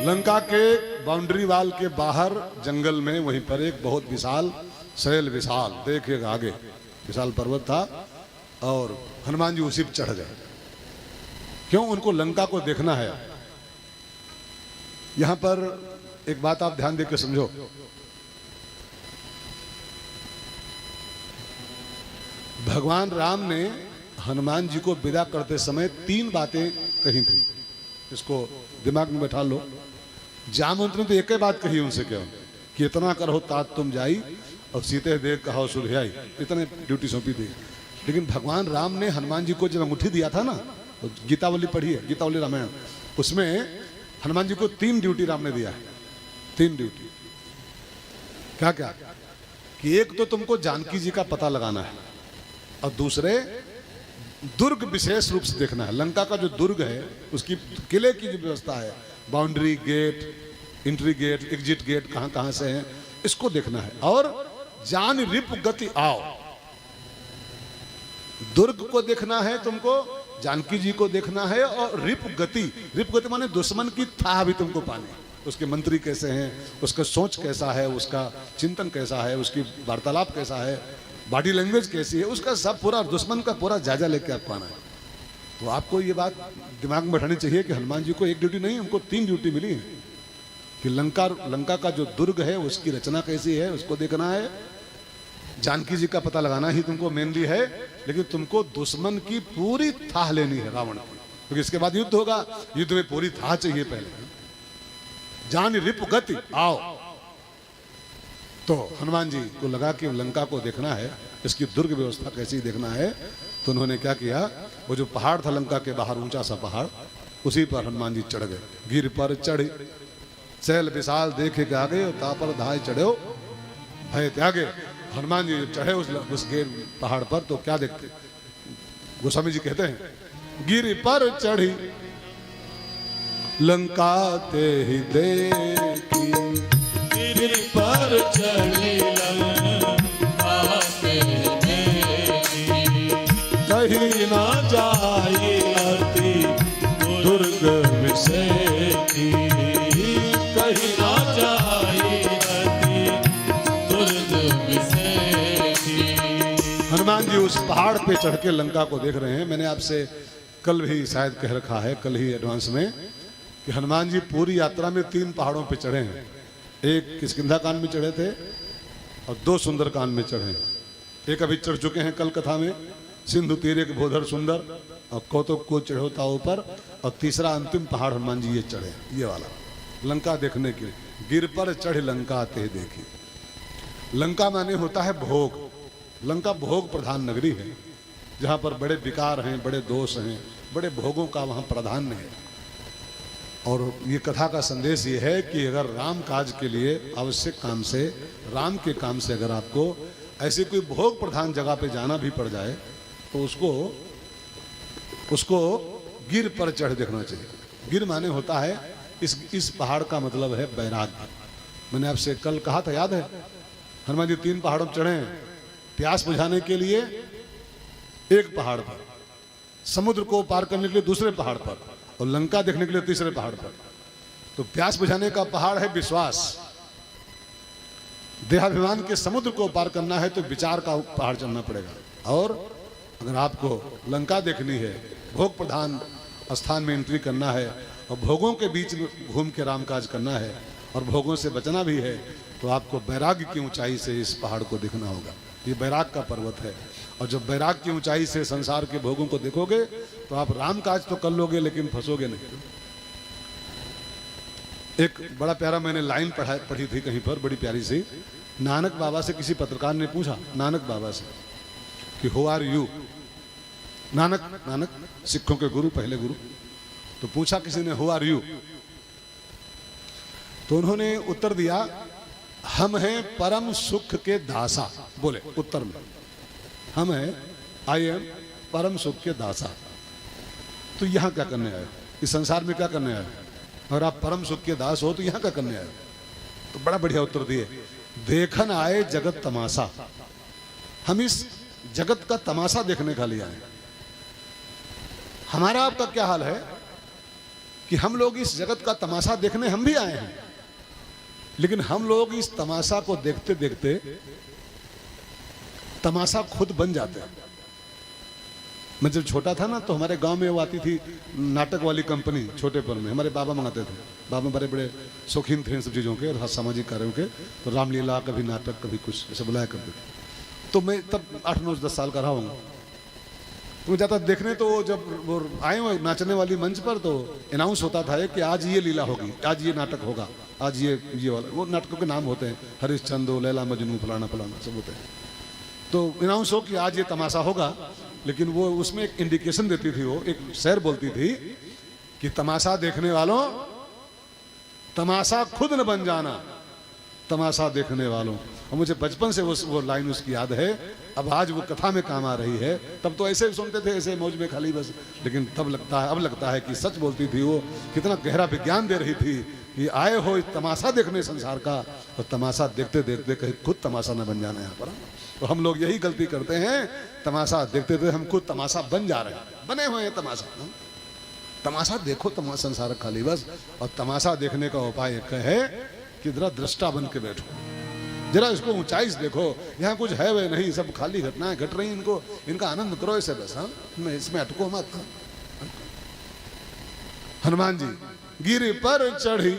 लंका के boundary wall के बाहर जंगल में वहीं पर एक बहुत विशाल शैल विशाल देखिएगा आगे विशाल पर्वत था और हनुमान जी उसी पर चढ़ गए। क्यों? उनको लंका को देखना है। यहां पर एक बात आप ध्यान देकर समझो। भगवान राम ने हनुमान जी को विदा करते समय 3 बातें कही थी, इसको दिमाग में बैठा लो। जामवंत ने तो एक ही बात कही उनसे, क्यों कि इतना करो तात तुम जाई और सीते देख कहो सुलझाई, इतने ड्यूटी सौंपी थी। लेकिन भगवान राम ने हनुमान जी को जब अंगूठी दिया था ना, तो गीतावली पढ़ी है, गीतावली रामायण, उसमें हनुमान जी को 3 ड्यूटी राम ने दिया है। 3 ड्यूटी क्या क्या? कि एक तो तुमको जानकी जी का पता लगाना है और दूसरे दुर्ग विशेष रूप से देखना है। लंका का जो दुर्ग है उसकी किले की जो व्यवस्था है, boundary gate, entry gate, exit gate कहां कहां से हैं, इसको देखना है। और जान रिप गति आओ, दुर्ग को देखना है तुमको, जानकी जी को देखना है। और रिप गति माने दुश्मन की था भी तुमको पानी, उसके मंत्री कैसे हैं, उसका सोच कैसा है, उसका चिंतन कैसा है, उसकी वार्तालाप कैसा है, बॉडी लैंग्वेज कैसी है, उसका सब पूरा दुश्मन का पूरा जायजा लेके आपको आना है। तो आपको ये बात दिमाग में बैठानी चाहिए कि हनुमान जी को 1 ड्यूटी नहीं, उनको 3 ड्यूटी मिली है कि लंका का जो दुर्ग है उसकी रचना कैसी है उसको देखना है, जानकी जी का पता लगाना ही तुमको मेनली है, लेकिन तुमको दुश्मन की पूरी थाह लेनी है रावण की, क्योंकि इसके बाद युद्ध होगा। युद्ध में पूरी थाह चाहिए पहले। जान रिप गति आओ। तो हनुमान जी को लगा कि लंका को देखना है, इसकी दुर्ग व्यवस्था कैसी देखना है। तो उन्होंने क्या किया, वो जो पहाड़ था लंका के बाहर, ऊंचा सा पहाड़, उसी पर हनुमान जी चढ़ गए। गिर पर चढ़ शैल विशाल देखे के आगे, तापर धाय चढ़ो भय त्यागे। हनुमान जी चढ़े उस गिर पहाड़ पर, तो क्या देखते, गोस्वामी जी कहते हैं, गिर पर चढ़ी लंका ते ही देखी, गिर पर चढ़ी लंका ते देखी, कहीं ना जाई अति दुर्ग विषेखी, कहीं ना जाई अति दुर्ग विषेखी। हनुमान जी उस पहाड़ पे चढ़ के लंका को देख रहे हैं। मैंने आपसे कल भी शायद कह रखा है, कल ही एडवांस में, कि हनुमान जी पूरी यात्रा में 3 पहाड़ों पे चढ़े हैं। एक किष्किंधा में चढ़े थे और 2 सुंदरकांड में चढ़े हैं। एक अभी चढ़ चुके हैं कल कथा में, सिंधु तीरे के भोधर सुंदर और कौतुक को चढ़ोता ऊपर, और तीसरा अंतिम पहाड़ हनुमान जी ये चढ़े, ये वाला लंका देखने के लिए। गिर पर चढ़ लंका ते देखी। लंका माने होता है भोग। लंका भोग प्रधान नगरी है, जहाँ पर बड़े विकार हैं, बड़े दोष हैं, बड़े भोगों का वहाँ प्राधान्य है। और ये कथा का संदेश ये है कि अगर राम काज के लिए आवश्यक काम से, राम के काम से अगर आपको ऐसी कोई भोग प्रधान जगह पे जाना भी पड़ जाए, तो उसको गिर पर चढ़ देखना चाहिए। गिर माने होता है, इस पहाड़ का मतलब है वैराग्य। मैंने आपसे कल कहा था, याद है? हनुमान जी 3 पहाड़ों पर चढ़े हैं। प्यास बुझाने के लिए एक पहाड़ पर, समुद्र को पार करने के लिए दूसरे पहाड़ पर, और लंका देखने के लिए तीसरे पहाड़ पर। तो प्यास बुझाने का पहाड़ है विश्वास। देहाभिमान के समुद्र को पार करना है तो विचार का पहाड़ चढ़ना पड़ेगा। और अगर आपको लंका देखनी है, भोग प्रधान स्थान में एंट्री करना है और भोगों के बीच में घूम के राम काज करना है और भोगों से बचना भी है, तो आपको वैराग्य की ऊंचाई से इस पहाड़ को देखना होगा। ये वैराग का पर्वत है। और जब वैराग की ऊंचाई से संसार के भोगों को देखोगे तो आप राम काज तो कर लोगे, लेकिन फंसोगे नहीं। एक बड़ा प्यारा मैंने लाइन पढ़ी थी कहीं पर, बड़ी प्यारी सी। नानक बाबा से किसी पत्रकार ने पूछा, नानक बाबा से, कि हु आर यू? नानक सिखों के गुरु, पहले गुरु। तो पूछा किसी ने, हु आर यू? तो उन्होंने उत्तर दिया, हम हैं परम सुख के दासा। बोले उत्तर में, हम हैं, आई एम परम सुख के दासा। तो यहां क्या करने आए? इस संसार में क्या करने आए? और आप परम सुख के दास हो तो यहां क्या करने आए? तो बड़ा बढ़िया उत्तर दिए, देखन आए जगत तमाशा। हम इस जगत का तमाशा देखने का लिए आए। हमारा आपका क्या हाल है कि हम लोग इस जगत का तमाशा देखने हम भी आए हैं, लेकिन हम लोग इस तमाशा को देखते देखते तमाशा खुद बन जाते हैं। मैं जब छोटा था ना तो हमारे गांव में वो आती थी नाटक वाली कंपनी, छोटेपन में हमारे बाबा मंगाते थे। बाबा बड़े बड़े शौकीन थे इन सब चीज़ों के और सामाजिक कार्यों के, तो रामलीला, कभी नाटक, कभी कुछ ऐसे बुलाया करते थे। तो मैं तब 8, 9, 10 साल का रहा हूँ, तो मैं जाता देखने, तो जब वो आए हुए नाचने वाली मंच पर तो अनाउंस होता था कि आज ये लीला होगी, आज ये नाटक होगा, आज ये वाला, वो नाटकों के नाम होते हैं, हरिश्चंद्र, लैला मजनू, फलाना फलाना सब होते हैं। तो अनाउंस हो कि आज ये तमाशा होगा, लेकिन वो उसमें एक इंडिकेशन देती थी, वो एक शेर बोलती थी कि तमाशा देखने वालों तमाशा खुद न बन जाना, तमाशा देखने वालों। और मुझे बचपन से वो लाइन उसकी याद है, अब आज वो कथा में काम आ रही है। तब तो ऐसे सुनते थे, ऐसे मौज में खाली बस, लेकिन तब लगता है, अब लगता है कि सच बोलती थी वो, कितना गहरा विज्ञान दे रही थी कि आए हो इस तमाशा देखने संसार का, और तमाशा देखते देखते कहीं खुद तमाशा न बन जाना यहाँ पर। तो हम लोग यही गलती करते हैं, तमाशा देखते थे हम खुद तमाशा बन जा रहे हैं, बने हुए हैं तमाशा। तमाशा देखो, तमाशा संसार खाली बस। और तमाशा देखने का उपाय एक है कि जरा दृष्टा बन के बैठो, जरा इसको ऊंचाई से देखो, यहाँ कुछ है वे नहीं, सब खाली घटनाएं घट रही, इनको इनका आनंद करो ऐसे बस। हाँ, इसमें अटको मत। हनुमान जी गिर पर चढ़ी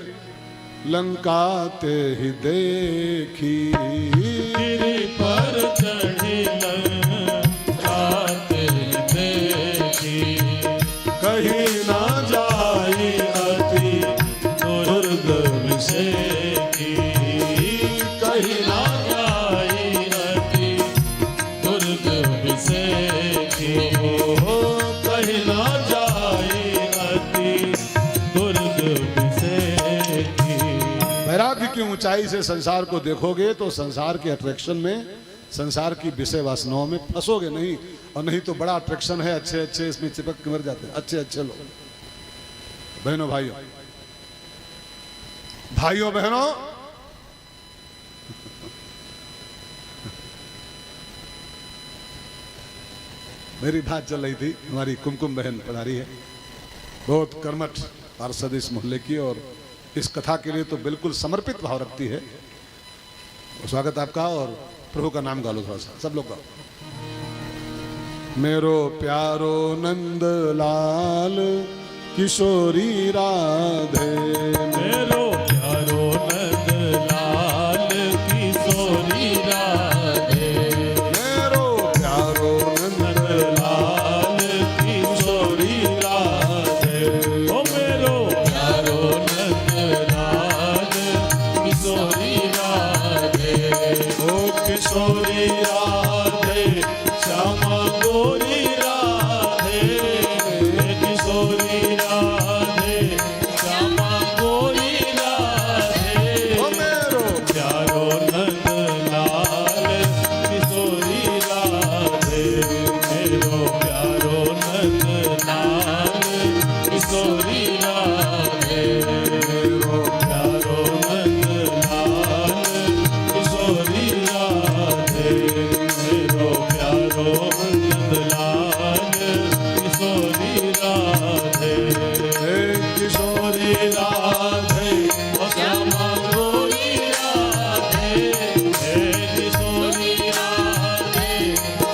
लंका ते ही देखी, गिरि पर चढ़ी लंका ते देखी, कहीं ना जाई अति दुर्गम से की, कहीं ना जाई अति दुर्गम से की, कहीं ना जाई अति दुर्गम से की। वैराग्य की ऊंचाई से संसार को देखोगे तो संसार के अट्रैक्शन में, संसार की विषय वासनाओं में फंसोगे नहीं। और नहीं तो बड़ा अट्रैक्शन है, अच्छे अच्छे इसमें चिपक के मर जाते हैं, अच्छे अच्छे लोग। बहनों भाइयों, भाइयों बहनों, मेरी बात चल रही थी, हमारी कुमकुम बहन पधारी है, बहुत कर्मठ पार्षद इस मोहल्ले की, और इस कथा के लिए तो बिल्कुल समर्पित भाव रखती है। स्वागत आपका, और प्रभु का नाम गा लो थोड़ा सा, सब लोग गाओ। मेरो प्यारो नंद लाल किशोरी राधे, मेरो प्यारो नंद लाल किशोरी राधे, मेरो प्यारो नंद लाल किशोरी राधे, ओ मेरो प्यारो नंद लाल किशोरी राधे, ओ किशोरी राधे श्यामा गोरी राधे, किशोरी राधे श्यामा गोरी राधे, ओ मेरो प्यारो नंद लाल किशोरी राधे, मेरो प्यारो नंद लाल किशोरी राधे, मेरो प्यारो नंद लाल किशोरी राधे, मेरो प्यारो नंद लाल किशोरी राधे, हे किशोरी राधे ओ श्यामा गोरी राधे, हे किशोरी राधे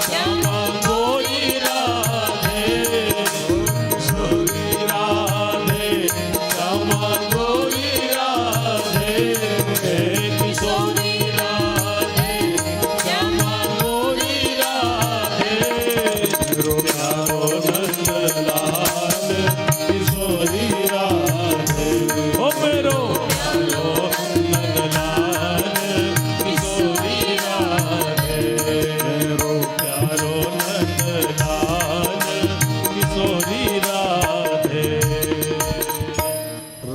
श्यामा गोरी राधे, किशोरी राधे श्यामा गोरी राधे, हे किशोरी राधे श्यामा गोरी राधे, मेरो प्यारो नंद लाल किशोरी राधे, ओ मेरो प्यारो नंद लाल किशोरी राधे, मेरो प्यारो नंद लाल किशोरी राधे।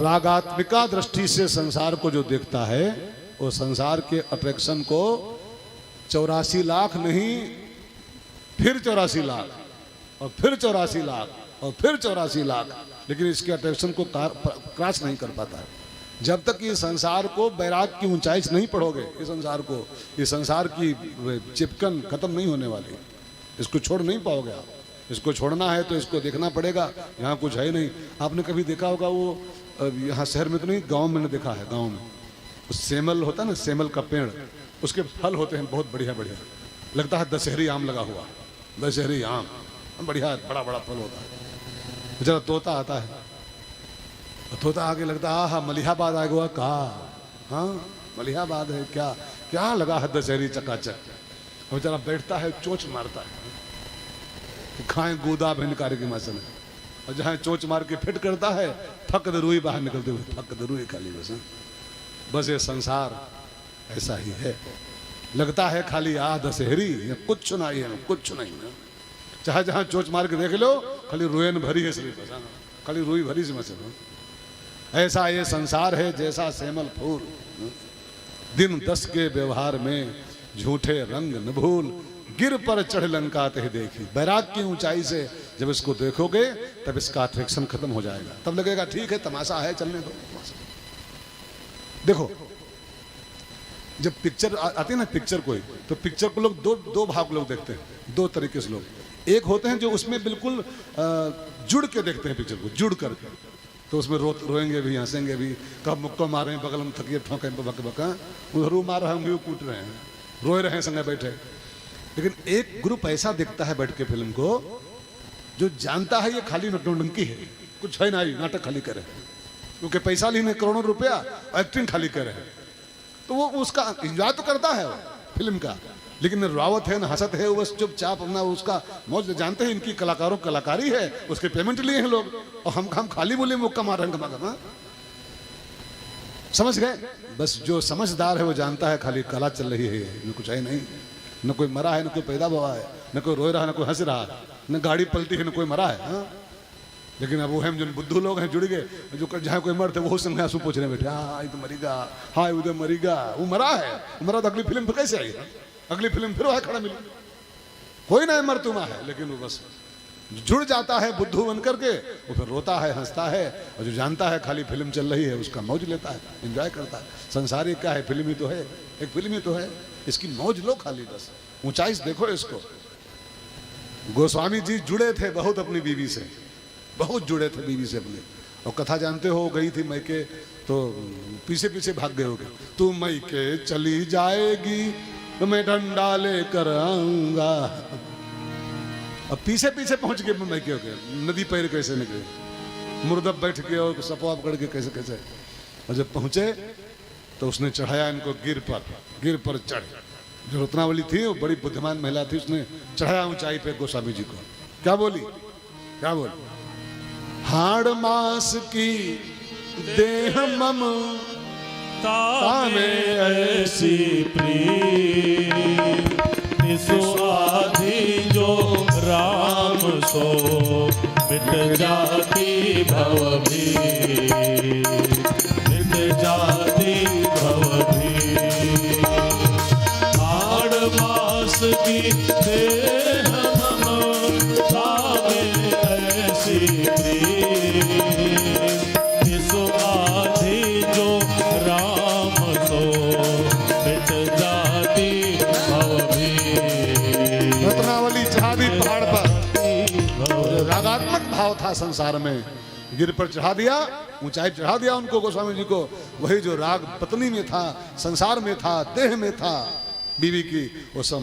रागात्मिका दृष्टि से संसार को जो देखता है, वो संसार के अट्रैक्शन को 84 लाख नहीं, फिर 84 लाख, और फिर 84 लाख, और फिर 84 लाख, लेकिन इसके अट्रैक्शन को क्रॉस नहीं कर पाता है। जब तक ये संसार को बैराग की ऊंचाई से नहीं पढ़ोगे, ये संसार की चिपकन खत्म नहीं होने वाली, इसको छोड़ नहीं पाओगे आप। इसको छोड़ना है तो इसको देखना पड़ेगा, यहाँ कुछ है नहीं। आपने कभी देखा होगा वो यहाँ शहर में तो नहीं, गांव में देखा है, गांव में सेमल होता है ना, सेमल का पेड़, उसके फल होते हैं बहुत बढ़िया बढ़िया, लगता है दशहरी आम लगा हुआ, दशहरी आम बढ़िया बड़ा बड़ा फल होता है। जरा तोता आता है, तोता आगे लगता है हाँ मलिहाबाद आ गया कहा, हाँ मलिहाबाद है क्या, क्या लगा है दशहरी चकाचक। और जरा बैठता है चोंच मारता है, खाएं गोदा भिनकार की मासन, और जहाँ चोंच मार के फिट करता है फक रुई बाहर निकलते हुए, फक रुई खाली बस। बस ये संसार ऐसा ही है, लगता है खाली दशहरी, कुछ नहीं है, कुछ नहीं है। चाहे जहाँ चोंच मार के देख लो खाली रुएन भरी है शरीर, बस खाली रुई भरी से मसल। ऐसा ये संसार है जैसा सेमल फूल, दिन 10 के व्यवहार में झूठे रंग न भूल, गिर पर चढ़ लंका ते देखी। बैराग की ऊंचाई से जब इसको देखोगे तब इसका अट्रैक्शन खत्म हो जाएगा, तब लगेगा ठीक है तमाशा है चलने दो। देखो जब पिक्चर आती है ना, पिक्चर कोई, तो पिक्चर को लोग दो भाग लोग देखते हैं, दो तरीके से लोग। एक होते हैं जो उसमें बिल्कुल जुड़ के देखते हैं पिक्चर को, जुड़ करके, तो उसमें रोएंगे भी हंसेंगे भी, कब मुक्को मार रहे हैं बगल में थकिए ठोंके बका, उधर मार रहे होंगे कूट रहे हैं, रोए रहे हैं संगे बैठे। लेकिन एक ग्रुप ऐसा देखता है बैठ के फिल्म को जो जानता है ये खाली नटोडंकी है, कुछ है ना, नाटक खाली करे, क्योंकि पैसा लेने करोड़ों रुपया, एक्टिंग खाली करे, तो वो उसका एंजॉय तो करता है फिल्म का, लेकिन न रावत है न हसत है, बस चुपचाप अपना उसका मौज। जानते हैं इनकी कलाकारों कलाकारी है, उसके पेमेंट लिए हैं लोग, और हम खाली बोले मुक्का मार रहे हैं, समझ गए। बस जो समझदार है वो जानता है खाली कला चल रही है, न कुछ है नहीं, न कोई मरा है, न कोई पैदा हुआ है, न कोई रोए रहा है, न कोई हंस रहा है, न गाड़ी पलटी है, न कोई मरा है। हाँ? लेकिन अब वो हम जो बुद्धू लोग हैं जुड़ गए, जो जहाँ कोई मरते वो संग आंसू पूछ रहे बैठे, हाँ तो मरीगा, हाँ उधर मरीगा, वो मरा है, मरा तो अगली फिल्म कैसे आई, अगली फिल्म फिर वो है खड़ा मिले, कोई ना मरतुमा है, लेकिन वो बस जुड़ जाता है बुद्धू बन करके, वो फिर रोता है हंसता है, और जो जानता है खाली फिल्म चल रही है उसका मौज लेता है, एंजॉय करता है। संसार एक क्या है, फिल्म ही तो है, एक फिल्म ही तो है, इसकी मौज लो खाली, बस ऊंचाई से देखो इसको। गोस्वामी जी जुड़े थे बहुत अपनी बीवी से, बहुत जुड़े थे बीवी से अपने, और कथा जानते हो गई थी मैके, तो पीछे पीछे भाग गए होगे, तू मैके चली जाएगी तो मैं डंडा लेकर आऊंगा, अब पीछे पीछे पहुंच गए मैके हो गए, नदी पैर कैसे निकले, मुर्दब बैठ के और सपवा पकड़ के कैसे कैसे, और जब पहुंचे तो उसने चढ़ाया इनको गिर पर चढ़, जो रत्नावली थी वो बड़ी बुद्धिमान महिला थी, उसने चढ़ाया ऊंचाई पे गोस्वामी जी को। क्या बोली, क्या बोली, हाड़ मास की देह मम तामे ऐसी प्रीति, सुआधि जो राम सो मिट जाती भव भी, मिट जाती भव भी। हाड़ मास की देह मम तामे ऐसी प्रीति, सुआधि जो राम सो मिट जाती भव भी। रत्नावली चढ़ा दी पहाड़ पर, रागात्मक भाव था संसार में, गिर पर चढ़ा दिया, ऊंचाई चढ़ा दिया उनको गोस्वामी जी को। वही जो राग पत्नी में था, संसार में था, देह में था बीवी की, वो सब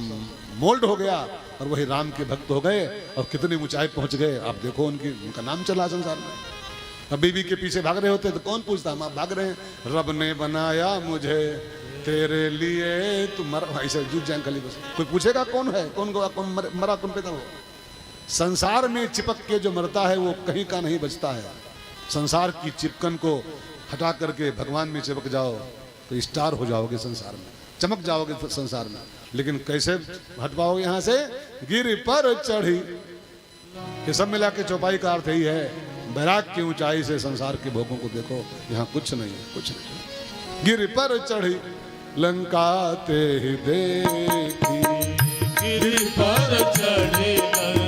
मोल्ड हो गया, और वही राम के भक्त हो गए, और कितनी ऊंचाई पहुंच गए। आप देखो उनका नाम चला संसार में। अब बीवी के पीछे भाग रहे होते तो कौन पूछता, हम आप भाग रहे हैं, रब ने बनाया मुझे तेरे लिए, तू मर, ऐसे जुट जाए खाली बस, कोई पूछेगा कौन है, कौन गवा, कौन मरा, कौन पैदा हो। संसार में चिपक के जो मरता है वो कहीं का नहीं बचता है। संसार की चिपकन को हटा करके भगवान में चिपक जाओ तो स्टार हो जाओगे, संसार में चमक जाओगे संसार में। लेकिन कैसे हट पाओगे यहाँ से, गिर पर चढ़ी, ये सब मिला के चौपाई का अर्थ यही है, बैराग की ऊंचाई से संसार के भोगों को देखो, यहाँ कुछ नहीं है, कुछ नहीं। गिर पर चढ़ी लंका ते ही देखी, गिर पर चढ़ी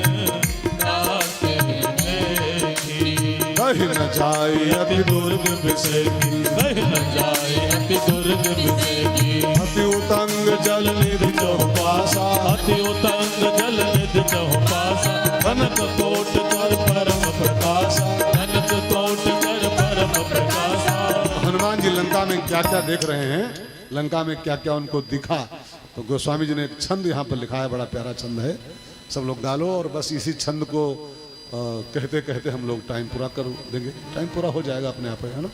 लंका ते देखी, कहीं न जाए अति दुर्ग बिसेकी, कहीं न जाए अति दुर्ग बिसेकी। अति उतंग जल निधि चौपासा, अति उतंग जल निधि चौपासा, कनक परम प्रकाशा। हनुमान जी लंका में क्या क्या देख रहे हैं, लंका में क्या क्या उनको दिखा, तो गोस्वामी जी ने एक छंद यहाँ पर लिखा है, बड़ा प्यारा छंद है, सब लोग डालो। और बस इसी छंद को कहते कहते हम लोग टाइम पूरा कर देंगे, टाइम पूरा हो जाएगा अपने आप, है ना।